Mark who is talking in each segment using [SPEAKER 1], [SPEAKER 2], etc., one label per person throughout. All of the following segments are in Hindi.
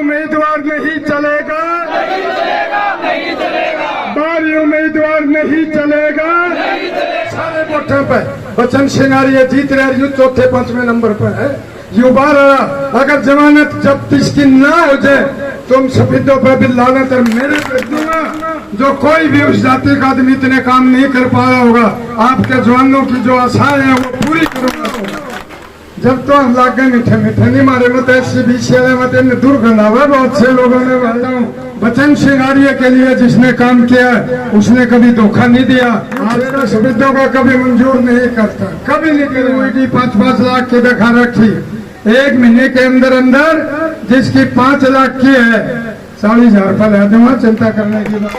[SPEAKER 1] उम्मीदवार नहीं चलेगा, बारी उम्मीदवार नहीं चलेगा। सारे वोटों पे बच्चन सिंह आर्य जीत रहे, यू चौथे पांचवें नंबर पर है। युवा अगर जमानत जब्त इसकी ना हो जाए तुम सफेदों पर भी लानत और मेरे पे दूंगा। जो कोई भी उस जाति का आदमी इतने काम नहीं कर पाया होगा, आपके जवानों की जो आशाएं हैं वो पूरी करूंगा। जब तो हम लागे मीठे मीठे नहीं मारे मत ऐसी बीसी मत दुर्गंध आवे। बहुत से लोगों ने बच्चन सिंह आर्य के लिए जिसने काम किया उसने कभी धोखा नहीं दिया। आपके सफेदों को कभी मंजूर नहीं करता, कभी नहीं करेगी। 5-5 लाख की दिखा रखी, 1 महीने के अंदर अंदर जिसकी 5 लाख की है 40,000 रुपया ला दूंगा, चिंता करने की बात।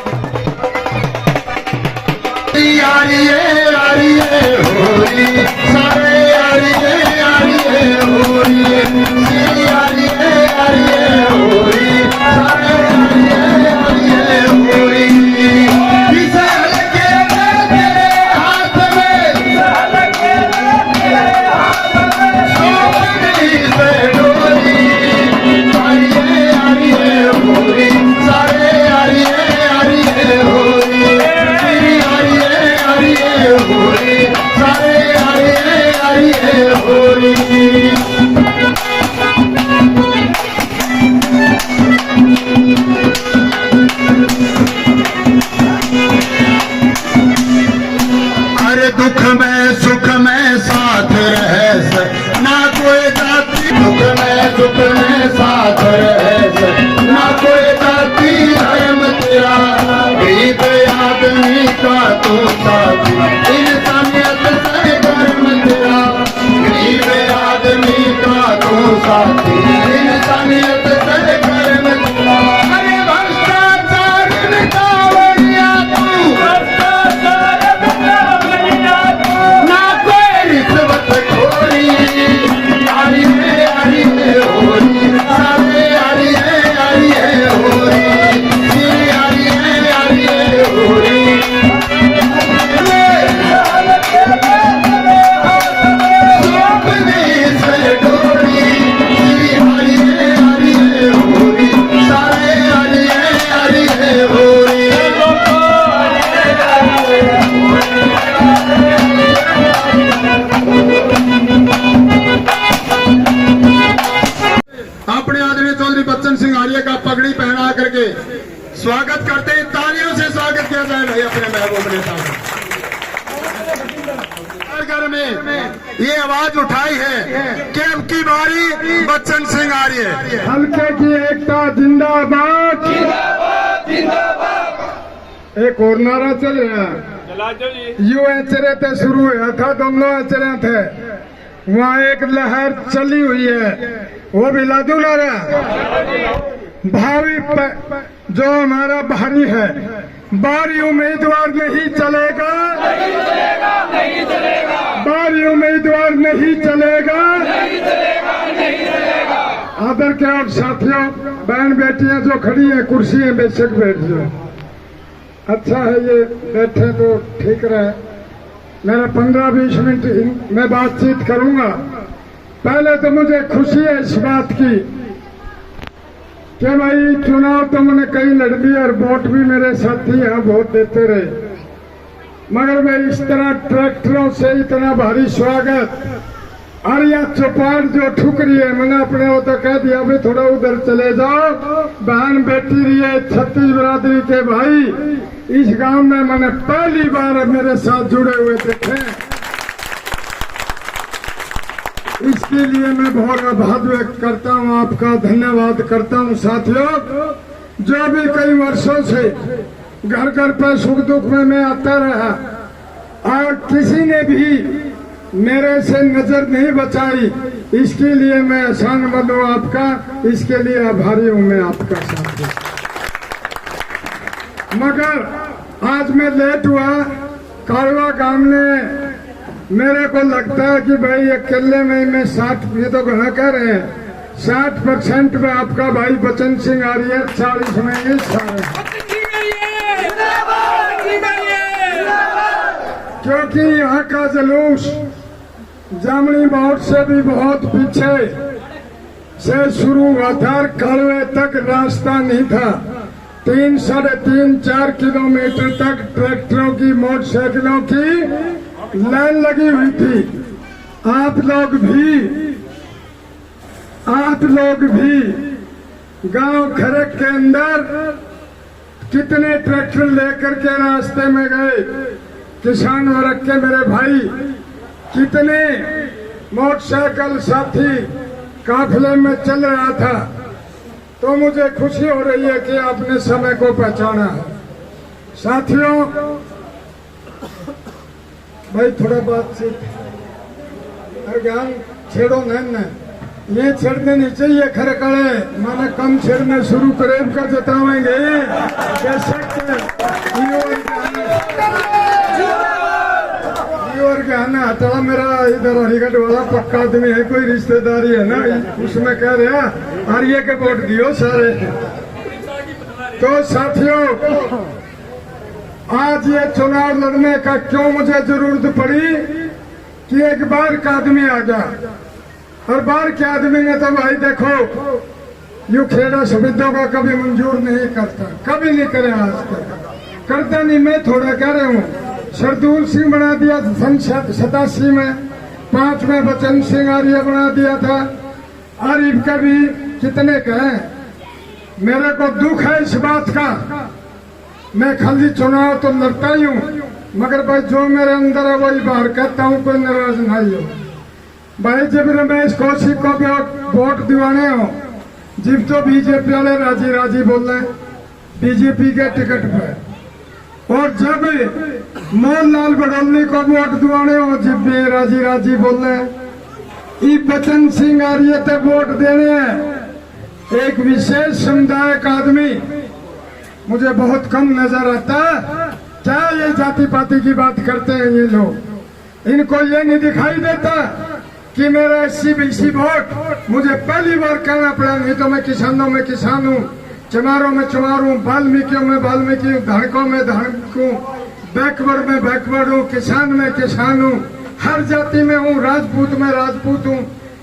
[SPEAKER 2] दुख में सुख में साथ रहे ना कोई जाति, दुख में सुख में साथ रहे ना कोई जाति धर्म तेरा। गरीब आदमी का तो साथी, इंसानियत से कर्म तेरा। गरीब आदमी का तो साथी, इंसानियत से कर्म तेरा। अरे भ्रष्टाचार निकालिया तू, पगड़ी पहना करके स्वागत करते हैं। तालियों से स्वागत किया जाए भाई अपने महबूब नेता घर में ये आवाज उठाई है कि अब की बारी बच्चन सिंह आर्य।
[SPEAKER 1] हल्के की एकता जिंदाबाद, एक और नारा चल रहा है। यू एचरे थे शुरू हुआ था, दोनों एचरे थे, वहाँ एक लहर चली हुई है, वो भी लादू नारा। भावी जो हमारा भारी है, बारी उम्मीदवार नहीं चलेगा, बारी उम्मीदवार नहीं चलेगा। आदर के और साथियों, बहन बेटियां जो खड़ी हैं कुर्सी है, बेशक बैठ जाओ। अच्छा है ये बैठे तो ठीक रहे। मेरा 15-20 मिनट मैं बातचीत करूंगा। पहले तो मुझे खुशी है इस बात की कि भाई चुनाव तो मैंने कई लड़ लिया और वोट भी मेरे साथी यहाँ वोट देते रहे, मगर मैं इस तरह ट्रैक्टरों से इतना भारी स्वागत और यह चौपाट जो ठुक रही है, मैंने अपने वो तो कह दिया भाई थोड़ा उधर चले जाओ। बहन बेटी रही है, 36 बिरादरी के भाई इस गांव में मैंने पहली बार मेरे साथ जुड़े हुए देखे। इसके लिए मैं बहुत आभार व्यक्त करता हूँ, आपका धन्यवाद करता हूँ। साथियों, जो भी कई वर्षों से घर घर पर सुख दुख में मैं आता रहा और किसी ने भी मेरे से नजर नहीं बचाई, इसके लिए मैं एहसान मंद हूँ आपका, इसके लिए आभारी हूँ मैं आपका साथी। मगर आज मैं लेट हुआ, कारवा गांव ने मेरे को लगता है कि भाई अकेले में मैं 60, ये तो घना कह रहे हैं 60% में आपका भाई बच्चन सिंह आर्य, 40 में ये सारे, क्योंकि यहाँ का जुलूस जामनी बाउट से भी बहुत पीछे से शुरू हुआ था, कलवे तक रास्ता नहीं था। 3, 3.5, 4 किलोमीटर तक ट्रैक्टरों की, मोटरसाइकिलों की लाइन लगी हुई थी। आप लोग भी गांव खरक के अंदर कितने ट्रैक्टर लेकर के रास्ते में गए, किसान वर्ग के मेरे भाई, कितने मोटरसाइकिल साथी काफिले में चल रहा था। तो मुझे खुशी हो रही है कि आपने समय को पहचाना है। साथियों, भाई थोड़ा बातचीत ज्ञान छेड़ो नहीं, ये छेड़ने नहीं चाहिए। खरे कड़े माने कम छेड़ने शुरू करे का जतावेंगे और गहना हटा। मेरा इधर हरिगढ़ वाला पक्का आदमी है, कोई रिश्तेदारी है ना, उसमें कह रहा आर्य के वोट दियो सारे। तो साथियों, आज ये चुनाव लड़ने का क्यों मुझे जरूरत पड़ी कि एक बार का आदमी आ गया, और बार के आदमी ने तो भाई देखो यू खेड़ा शब्दों का कभी मंजूर नहीं करता, कभी नहीं करे, आज तक करता नहीं। मैं थोड़ा कह रहा हूँ, सरदूल सिंह बना दिया सन 87 में, 5 में बचन सिंह आर्य बना दिया था, आरिफ का भी कितने कहें। मेरे को दुख है इस बात का, मैं खाली चुनाव तो लड़ता ही हूँ, मगर भाई जो मेरे अंदर है वही बाहर कहता हूँ, कोई नाराज नहीं हो भाई। जब रमेश कौशिक को वोट दिवाने हो, जब तो बीजेपी वाले राजी राजी बोल रहे बीजेपी के टिकट पर, और जब मोहनलाल बडौली को वोट दिवाने हो, जब भी राजी राजी बोल रहे बचन सिंह आर्य तक वोट देने हैं। एक विशेष समुदाय का आदमी मुझे बहुत कम नजर आता। क्या ये जाति पाति की बात करते हैं ये लोग? इनको ये नहीं दिखाई देता कि मेरा SC-BC वोट मुझे पहली बार कहना पड़ा। नहीं तो मैं किसानों में किसान हूँ, चमारों में चमार हूँ, वाल्मीकियों में वाल्मीकि हूँ, धनकों में धनक हूँ, बैकवर्ड में बैकवर्ड हूँ, किसान में किसान हूँ, हर जाति में हूँ, राजपूत में राजपूत हूँ,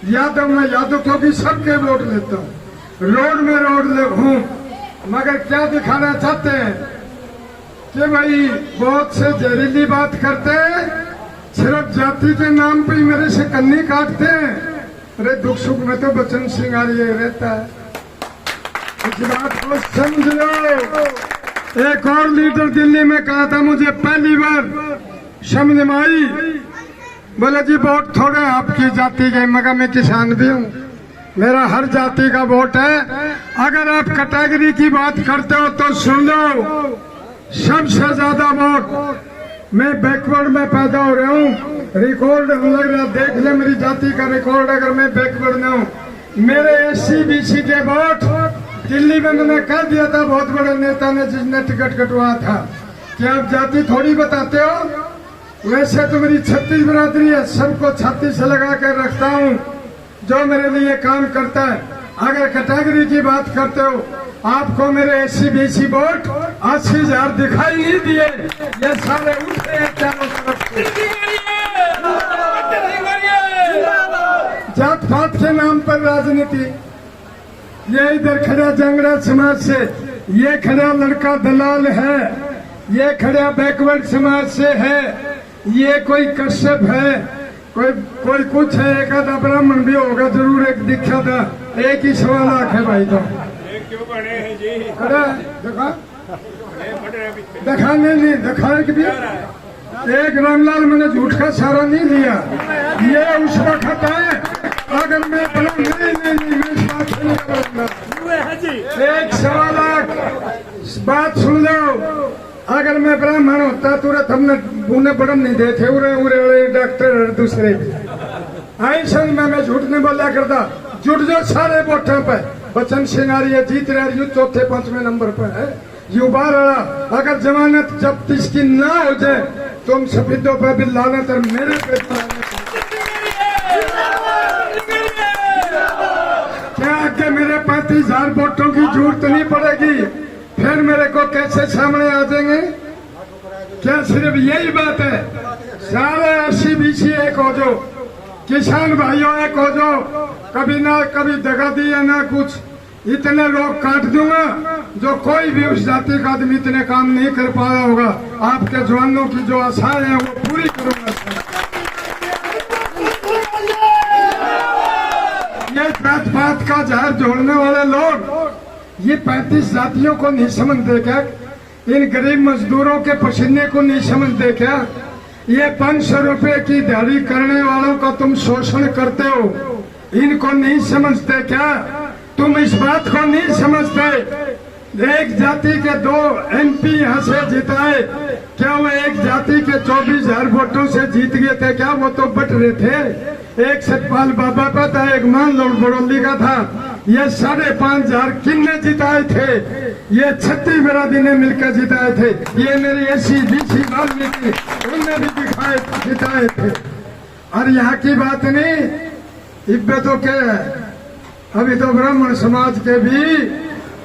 [SPEAKER 1] यादव में यादव, क्योंकि सबके वोट लेता हूँ, रोड में रोड हूँ। मगर क्या दिखाना चाहते हैं कि भाई बहुत से जहरीली बात करते हैं, सिर्फ जाति के नाम पे ही मेरे से कन्नी काटते हैं। अरे दुख सुख में तो बचन सिंह आर्य रहता है, इस बात को समझ लो। एक और लीडर दिल्ली में कहा था, मुझे पहली बार समझ में आई, बोले जी वोट थोड़े आपकी जाति के, मगर मैं किसान भी हूँ, मेरा हर जाति का वोट है। अगर आप कैटेगरी की बात करते हो तो सुन लो, सबसे ज्यादा वोट मैं बैकवर्ड में पैदा हो रहा हूँ, रिकॉर्ड लग रहा, देख ले मेरी जाति का रिकॉर्ड। अगर मैं बैकवर्ड में हूँ, मेरे SC-BC के वोट दिल्ली में मैंने कह दिया था बहुत बड़े नेता ने, जिसने टिकट कटवाया था, कि आप जाति थोड़ी बताते हो। वैसे तो मेरी 36 बिरादरी है, सबको छाती से लगा कर रखता हूँ जो मेरे लिए काम करता है। अगर कैटेगरी की बात करते हो, आपको मेरे SC-BC वोट 80,000 दिखाई नहीं दिए, ये सारे उठे हैं चारों तरफ से। जात पात के नाम पर राजनीति, ये इधर खड़ा जंगड़ा समाज से, ये खड़ा लड़का दलाल है, ये खड़ा बैकवर्ड समाज से है, ये कोई कश्यप है, कोई कुछ है, एक आधा ब्राह्मण भी होगा जरूर, एक दीक्षा था, एक ही 1.25 लाख है भाई। तो देखा नहीं दिखाए कि भी एक रामलाल मैंने झूठ का सहारा नहीं लिया, ये उस वक्त है। अगर मैं नहीं एक 1.25 लाख बात सुन लो। अगर मैं ब्राह्मण होता तुरंत हमने बुने बड़न नहीं देते, उरे उरे डॉक्टर दूसरे आई संग में मैं झूठ नहीं बोला करता। जुट जो सारे वोटों पे बचन सिंह आर्य जीत रहे, यू 4थे 5वें नंबर पर है, यू बार अगर जमानत जब इसकी ना हो जाए, तुम सफेदों पर भी लानत और मेरे पे क्या आगे मेरे 35,000 वोटों की जरूरत नहीं पड़ेगी, फिर मेरे को कैसे सामने आ जाएंगे? क्या सिर्फ यही बात है? सारे SC-BC एक हो जो किसान भाइयों को जो कभी ना कभी दगा दी है ना कुछ, इतने लोग काट दूंगा जो कोई भी उस जाति का आदमी इतने काम नहीं कर पाया होगा। आपके जवानों की जो आशाएं हैं वो पूरी करूंगा। ये जात पात का जहर जोड़ने वाले लोग ये 35 जातियों को नहीं समझते क्या? इन गरीब मजदूरों के पसीने को नहीं समझते क्या? ये 500 रुपए की दिहाड़ी करने वालों का तुम शोषण करते हो, इनको नहीं समझते क्या? तुम इस बात को नहीं समझते? एक जाति के 2 MP यहाँ से जिताए, क्या वो एक जाति के 24,000 वोटों से जीत गए थे क्या? वो तो बट रहे थे। एक सतपाल बाबा का था, एक मान लोड बड़ौली का था। ये 5,500 किन्ने जिताए थे? ये 36 बिरादरी ने मिलकर जिताए थे। ये मेरी SC BC वाल्मीकि उनने भी जिताए थे। और यहाँ की बात नहीं, इब्बतों के अभी तो ब्राह्मण समाज के भी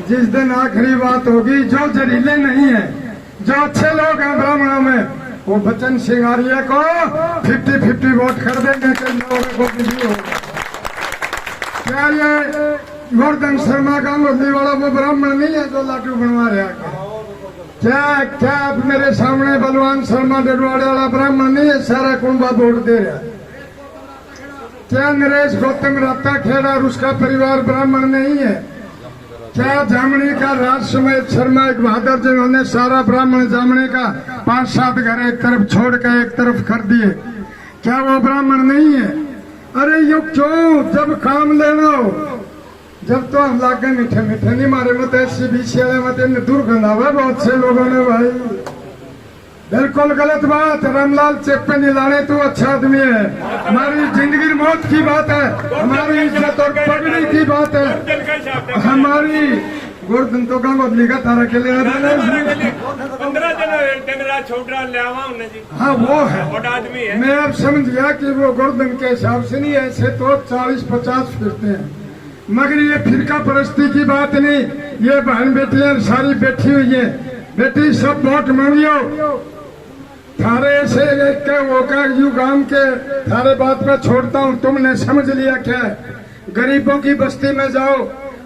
[SPEAKER 1] जिस दिन आखिरी बात होगी, जो जहरीले नहीं है, जो अच्छे लोग हैं ब्राह्मणों में, वो बच्चन सिंगारिया को 50-50 वोट कर देंगे। कई लोगों को भी होगा। क्या ये गोवर्धन शर्मा गांगुली वाला वो ब्राह्मण नहीं है जो लाटू बनवा रहा है? क्या आप मेरे सामने बलवान शर्मा डडवाड़े वाला ब्राह्मण नहीं है? सारा कुंबा वोट दे रहा है। क्या नरेश गौतम राता खेड़ा और उसका परिवार ब्राह्मण नहीं है? क्या जामनी का राज समेत शर्मा एक बहादुर जिन्होंने सारा ब्राह्मण जामनी का 5-7 घर एक तरफ छोड़ कर एक तरफ कर दिए, क्या वो ब्राह्मण नहीं है? अरे यो क्यों, जब काम लेना हो, जब तो हम लागे मीठे मीठे नहीं मारे मत SC BC वाले मत दुर्गंध आवे बहुत से लोगों ने। भाई बिल्कुल गलत बात। रामलाल चेक पे नहीं लाने, तू अच्छा आदमी है। हमारी जिंदगी मौत की बात है, हमारी इज्जत और पगड़ी की बात है। हमारी गोवर्धन तो गांगुली का तारा के लिए हाँ वो है। मैं अब समझ गया कि वो गोवर्धन के हिसाब से नहीं, ऐसे तो 40-50 फिरते हैं। मगर ये फिरका परस्ती की बात नहीं। ये बहन बेटियां सारी बैठी हुई है। बेटी सब वोट मांगियो, थारे से एक होगा यू गांव के थारे बात पे छोड़ता हूँ। तुमने समझ लिया क्या? गरीबों की बस्ती में जाओ,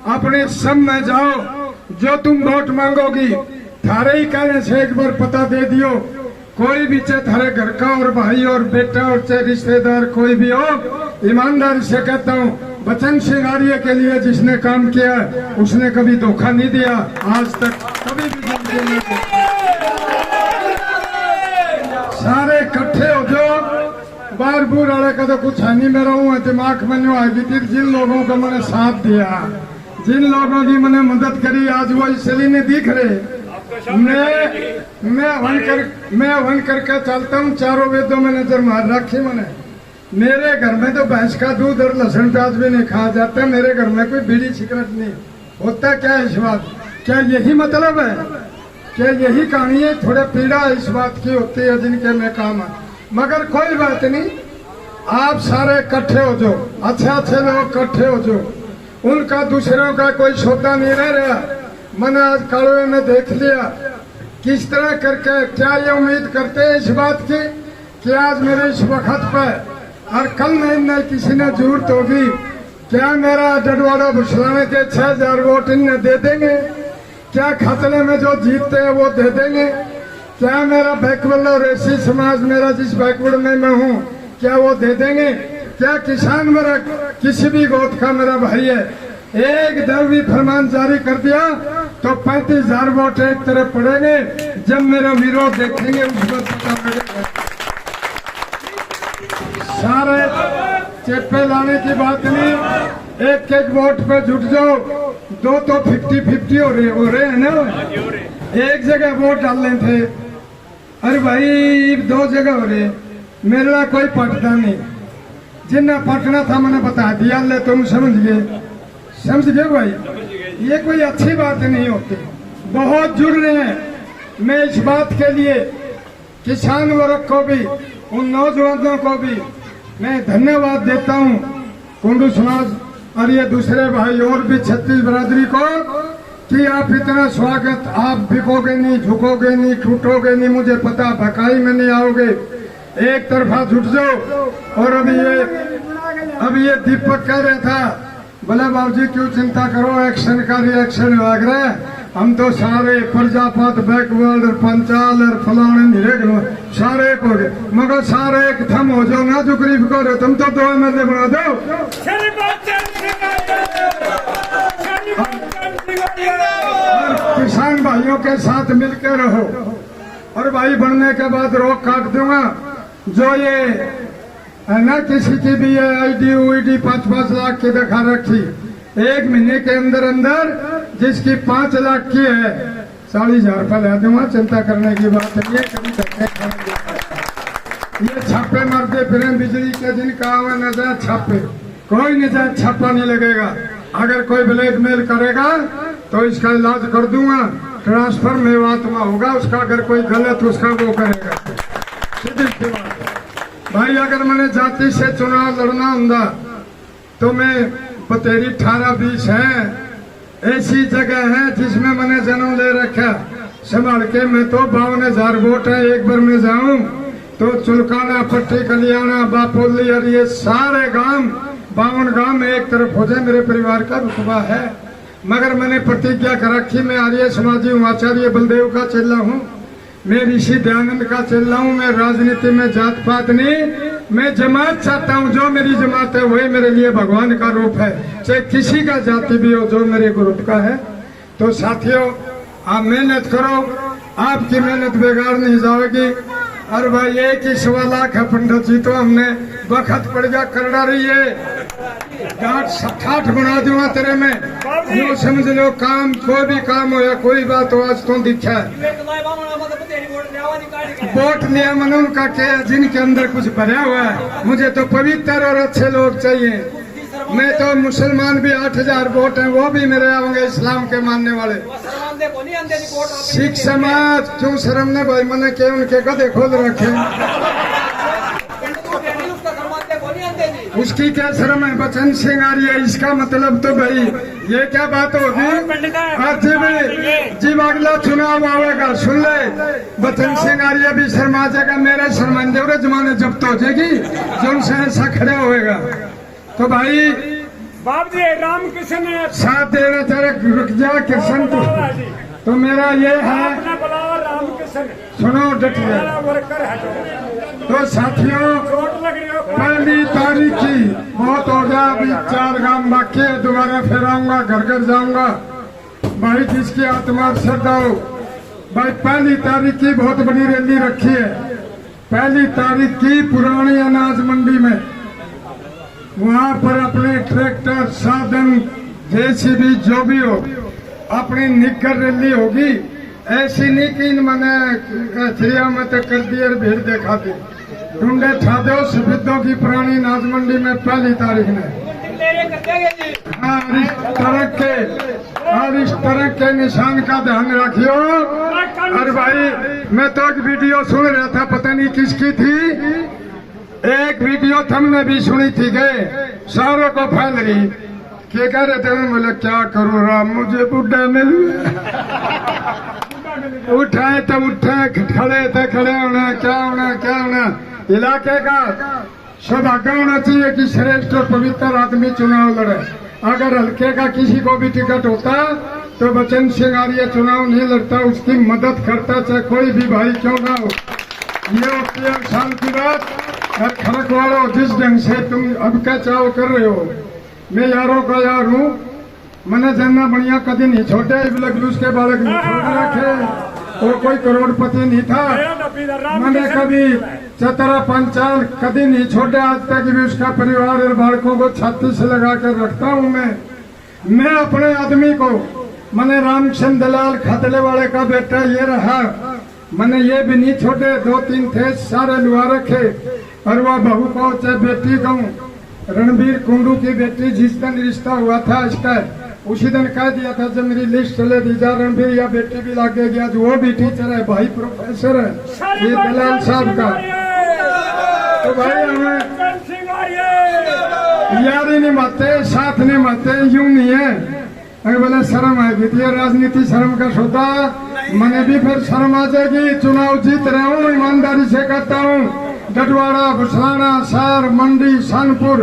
[SPEAKER 1] अपने सब में जाओ, जो तुम वोट मांगोगी थारे ही कहने से एक बार पता दे दियो। कोई भी चाहे थारे घर का और भाई और बेटा और चाहे रिश्तेदार कोई भी हो, ईमानदारी से कहता हूँ, बच्चन सिंगारिया के लिए जिसने काम किया उसने कभी धोखा नहीं दिया आज तक, कभी भी जिंदगी में। सारे इकट्ठे हो जाओ। बार बूर वाले का तो कुछ है नहीं, मेरा हूँ दिमाग में नहीं आएगी। जिन लोगों का मैंने साथ दिया, जिन लोगों की मैंने मदद करी, आज वो इसलिए नहीं दिख रहे। मैं हवन करके चलता हूँ। चारों वेदों में नजर मार रखी मैंने। मेरे घर में तो भैंस का दूध और लहसुन प्याज भी नहीं खाया जाता। मेरे घर में कोई बीड़ी सिगरेट नहीं होता। क्या इस बात, क्या यही मतलब है? क्या यही कहानी है? थोड़े पीड़ा इस बात की होती है जिनके में काम है। मगर कोई बात नहीं, आप सारे इकट्ठे हो जाओ, अच्छे लोग इकट्ठे हो जाओ। उनका दूसरों का कोई सौदा नहीं रह रहा। मैंने आज कालवे में देख लिया किस तरह करके। क्या ये उम्मीद करते हैं इस बात की कि आज मेरे इस वक्त पे और कल नहीं किसी ने जरूरत होगी, क्या मेरा डडवाड़ा भुसलाने के 6,000 वोट इन्हें दे देंगे? क्या खतले में जो जीतते हैं वो दे देंगे? क्या मेरा बैकवर्ड और ऐसी समाज, मेरा जिस बैकवर्ड में मैं हूँ, क्या वो दे देंगे? क्या किसान मेरा किसी भी गोद का मेरा भाई है, एक दरवी फरमान जारी कर दिया तो 35,000 वोट एक तरफ पड़ेंगे। जब मेरा विरोध देखेंगे उस पर पता लगेगा। सारे चेपे लाने की बात नहीं, एक एक वोट पे जुट जाओ। दो तो 50-50 हो रहे हैं ना। एक जगह वोट डालने थे, अरे भाई 2 जगह हो रहे। मेरा कोई पटता नहीं, जिन्ना पटना था मैंने बता दिया। ले तुम समझ गए भाई, ये कोई अच्छी बात नहीं होती। बहुत जुड़ रहे हैं। मैं इस बात के लिए किसान वर्ग को भी, उन नौजवानों को भी मैं धन्यवाद देता हूँ, कुंडू समाज और ये दूसरे भाई और भी 36 बिरादरी को, कि आप इतना स्वागत, आप बिकोगे नहीं, झुकोगे नहीं, टूटोगे नहीं। मुझे पता भकाई में नहीं आओगे। एक तरफा जुट जाओ। और अभी ये दीपक कह रहा था, बोले बाबूजी क्यों चिंता करो, एक्शन का रिएक्शन लग रहा है, हम तो सारे प्रजापत बैकवर्ड पंचाल और फलाने निरेग सारे को मगर सारे एक थम हो जाओ ना जो गरीब को रहे, तुम तो दो एमएलए बना दो। और किसान भाइयों के साथ मिलकर रहो। और भाई बनने के बाद रोक काट दूंगा। जो ये है ना किसी की भी ये आईडी उईडी 5-5 लाख की दिखा रखी, 1 महीने के अंदर अंदर जिसकी 5 लाख की है 40,000 रुपया ले दूंगा। चिंता करने की बात नहीं है। कभी धक्के खाएंगे। ये छापे मारते फिर बिजली के दिन काम है, नजायज छापे, कोई नजायज छापा नहीं लगेगा। अगर कोई ब्लैकमेल करेगा तो इसका इलाज कर दूंगा, ट्रांसफर मेवात्मा होगा उसका, अगर कोई गलत उसका वो करेगा। सीधी सी बात है भाई। अगर मैंने जाति से चुनाव लड़ना होगा तो मैं बतेरी 18-20 है ऐसी जगह है जिसमें मैंने जन्म ले रखा संभाल के। मैं तो 52,000 वोट है, एक बार मैं जाऊं तो चुलकाना, पट्टी, कलियाना, बापोली और ये सारे गांव 52 गांव में एक तरफ हो जाए। मेरे परिवार का रुतबा है, मगर मैंने प्रतिज्ञा कर रखी, मैं आर्य समाजी हूँ, आचार्य बलदेव का चेला हूँ, मैं ऋषि दयानंद का चेला हूँ। मैं राजनीति में जात पात नहीं, मैं जमात चाहता हूँ। जो मेरी जमात है वही मेरे लिए भगवान का रूप है, चाहे किसी का जाति भी हो, जो मेरे ग्रुप का है। तो साथियों आप मेहनत करो, आपकी मेहनत बेकार नहीं जाएगी। और भाई 1 लाख है पंडित जी, तो हमने वक्त पड़ गया करड़ा रही है, डांट 60 बना दूंगा तेरे में। यूँ समझ लो काम कोई भी काम हो या कोई बात हो, आज तो दिखा है वोट लिया मन उनका क्या, जिनके अंदर कुछ भरा हुआ है। मुझे तो पवित्र और अच्छे लोग चाहिए। मैं तो मुसलमान भी 8,000 वोट हैं, वो भी मेरे आएंगे, इस्लाम के मानने वाले। सिख समाज क्यों शर्म ने भाई, मैंने के उनके गधे खोल रखे, उसकी क्या शर्म है। बचन सिंह आर्य, इसका मतलब तो भाई ये क्या बात होगी। जीव अगला चुनाव आएगा, सुन ले, बचन सिंह आर्य भी शर्मा जाएगा, मेरा शर्मांदे जमाने जब्त हो जाएगी जो उनसे ऐसा खड़ा होएगा। तो भाई
[SPEAKER 3] बाप जी रामकृष्ण
[SPEAKER 1] साथ देना तेरे रुक जा कृष्ण तो मेरा ये है,
[SPEAKER 3] रामकृष्ण
[SPEAKER 1] सुनो डट
[SPEAKER 3] मेरा
[SPEAKER 1] जाए।
[SPEAKER 3] वर्कर है
[SPEAKER 1] तो साथियों
[SPEAKER 3] चोट लग रही हो,
[SPEAKER 1] 1 तारीख की बहुत हो गया, अभी 4 गांव बाकी है, दोबारा फिर आऊंगा, घर घर जाऊंगा। भाई जिसकी आत्मा श्रद्धा हो, भाई 1 तारीख की बहुत बड़ी रैली रखी है। 1 तारीख की पुरानी अनाज मंडी में, वहाँ पर अपने ट्रैक्टर, साधन, जेसीबी जो भी हो, अपनी निकर रैली होगी। ऐसी नहीं कि मैंने चिड़िया में तो कर दी और भीड़ देखा दी, ढूंढे ठा दो सफेदों की पुरानी अनाज मंडी में 1 तारीख ने। हाँ, इस तरह के निशान का ध्यान रखियो। और भाई मैं तो एक वीडियो सुन रहा था, पता नहीं किसकी थी, एक वीडियो हमने भी सुनी थी, गए सारों को फैल रही, क्या कह रहे थे, बोले क्या करूँ राम, मुझे बुढ़ा मिल उठाए तो उठे, खड़े थे खड़े होना, क्या होना। इलाके का सौभाग्य होना चाहिए कि श्रेष्ठ और पवित्र आदमी चुनाव लड़े। अगर हल्के का किसी को भी टिकट होता तो बचन सिंह आर्य चुनाव नहीं लड़ता, उसकी मदद करता, चाहे कोई भी भाई क्यों ना हो। ये होती है साल की बात। और खड़क वालों, जिस ढंग से तुम अब क्या चाव कर रहे हो, मैं यारों का यार हूँ, मैंने जानना बढ़िया कभी नहीं छोटे, उसके बालक नहीं छोड़ रखे, वो कोई करोड़पति नहीं था। मैंने कभी चतरा पंचाल कभी नहीं छोड़े, आज तक भी उसका परिवार और बालकों को छाती से लगा कर रखता हूँ। मैं अपने आदमी को, मैंने रामचंद्र दलाल खतले वाले का बेटा ये रहा, मैंने ये भी नहीं छोड़े, 2-3 थे सारे लुआ रखे। और वह बहू को चाहे बेटी कहूँ, रणबीर कुंडू की बेटी जिस दिन रिश्ता हुआ था इसका, उसी दिन कह दिया था जब मेरी लिस्ट चले दी जा, रणबीर या बेटी भी लागे गया, जो वो भी टीचर है, भाई प्रोफेसर है, ये दलाल साहब का। तो भाई हमें यारी नहीं मानते, साथ नहीं मानते, यूं नहीं है। अगर बोले शर्म आएगी तो ये राजनीति शर्म का सौदा, मैंने भी फिर शर्म आ जाएगी। चुनाव जीत रहा हूँ, ईमानदारी से करता हूँ, डडवाड़ा भुसाना शहर मंडी सनपुर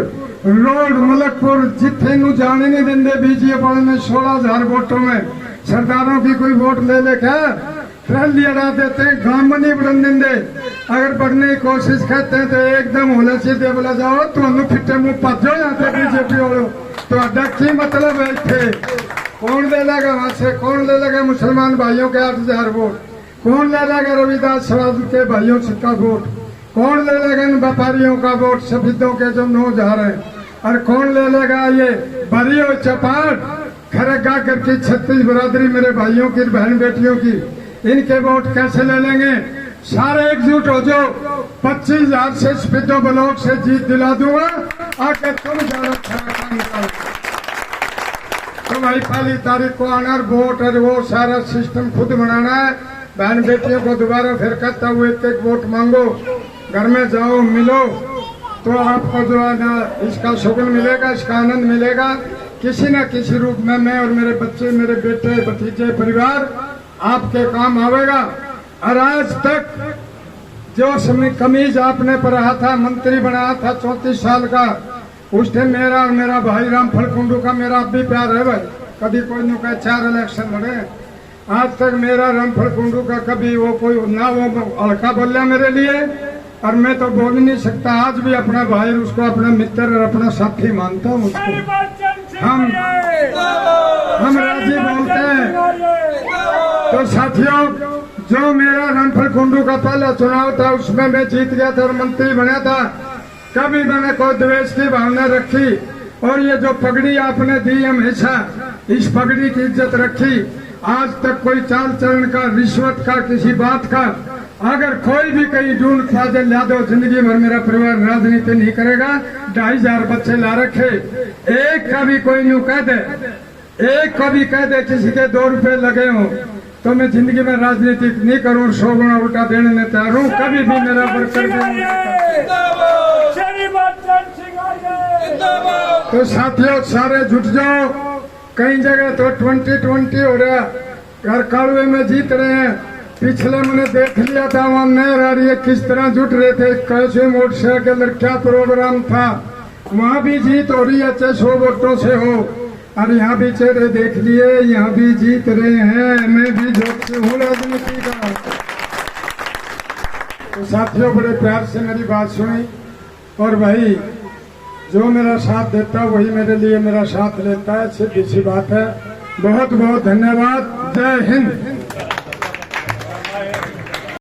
[SPEAKER 1] रोड मलकपुर जिथे नु जाने नहीं देंगे बीजेपी में 16,000 वोटों में सरदारों की कोई वोट ले लेके रैली अड़ा देते हैं, गांव में नहीं बढ़ने देंगे। अगर बढ़ने की कोशिश करते हैं तो एकदम होले सीधे बोला जाओ तो फिटे मुंह पजो जाते बीजेपी वालों। तो अड्डा की मतलब है थे कौन ले लेगा वहां से, कौन ले लेगा मुसलमान भाइयों के 8,000 वोट, कौन ले लेगा रविदास समाज के भाइयों का वोट, कौन ले लेगा इन व्यापारियों का वोट सफेदों के जो 9,000 है, और कौन ले लेगा ये बरियो चपाट खरगा करके 36 बरादरी मेरे भाइयों की बहन बेटियों की, इनके वोट कैसे ले लेंगे। सारे एकजुट हो जाओ, 25,000 से सफेदों ब्लॉक से जीत दिला दूंगा, आके तुम ज्यादा काम करो। तो भाई पहली तारीख को आना वोट और वो सारा सिस्टम खुद बनाना है। बहन बेटियों को दोबारा फिर कहता हूँ एक एक वोट मांगो, घर में जाओ मिलो, तो आपको जो है ना इसका सुकून मिलेगा, इसका आनंद मिलेगा। किसी न किसी रूप में मैं और मेरे बच्चे मेरे बेटे भतीजे परिवार आपके काम आवेगा। और आज तक जो समय कमीज आपने पहना था, मंत्री बनाया था 34 साल का, उस टाइम मेरा और मेरा भाई रामफल कुंडू का मेरा अब भी प्यार है भाई। कभी कोई न कहे 4 इलेक्शन लड़े, आज तक मेरा रामफल कुंडू का कभी वो कोई ना वो हल्का बोलिया मेरे लिए, और मैं तो बोल नहीं सकता। आज भी अपना भाई उसको अपना मित्र और अपना साथी मानता हूँ उसको। हम राजी बोलते हैं। तो साथियों, जो मेरा रामफल कुंडू का पहला चुनाव था उसमें मैं जीत गया था और मंत्री बना था, कभी मैंने कोई द्वेष की भावना रखी। और ये जो पगड़ी आपने दी हमेशा इस पगड़ी की इज्जत रखी। आज तक कोई चाल चलन का, रिश्वत का, किसी बात का अगर कोई भी कहीं ढूंढ ख्वाजा ला दो, जिंदगी भर मेरा परिवार राजनीति नहीं करेगा। 2,500 बच्चे ला रखे, एक का भी कोई यूं कह दे, एक का भी कह दे किसी के 2 रुपए लगे हो तो मैं जिंदगी में राजनीति नहीं करूं, 100 गुना उल्टा देने में तैयार हूं। कभी भी मेरा वर्कर तो साथियों सारे जुट जाओ। कई जगह तो 2020 हो रहा, घर कालवे में जीत रहे हैं। पिछले मैंने देख लिया था वहां नहर आ रही है, किस तरह जुट रहे थे, कैसे मोटरसाइकिल क्या प्रोग्राम था, वहां भी जीत हो रही है, चाहे 100 वोटों से हो। और यहाँ भी चेहरे देख लिए, यहाँ भी जीत रहे हैं। मैं भी जोत से हूँ राजनीति का। तो साथियों बड़े प्यार से मेरी बात सुनी, और भाई जो मेरा साथ देता है वही मेरे लिए मेरा साथ लेता है, सीधी सी बात है। बहुत बहुत धन्यवाद। जय हिंद।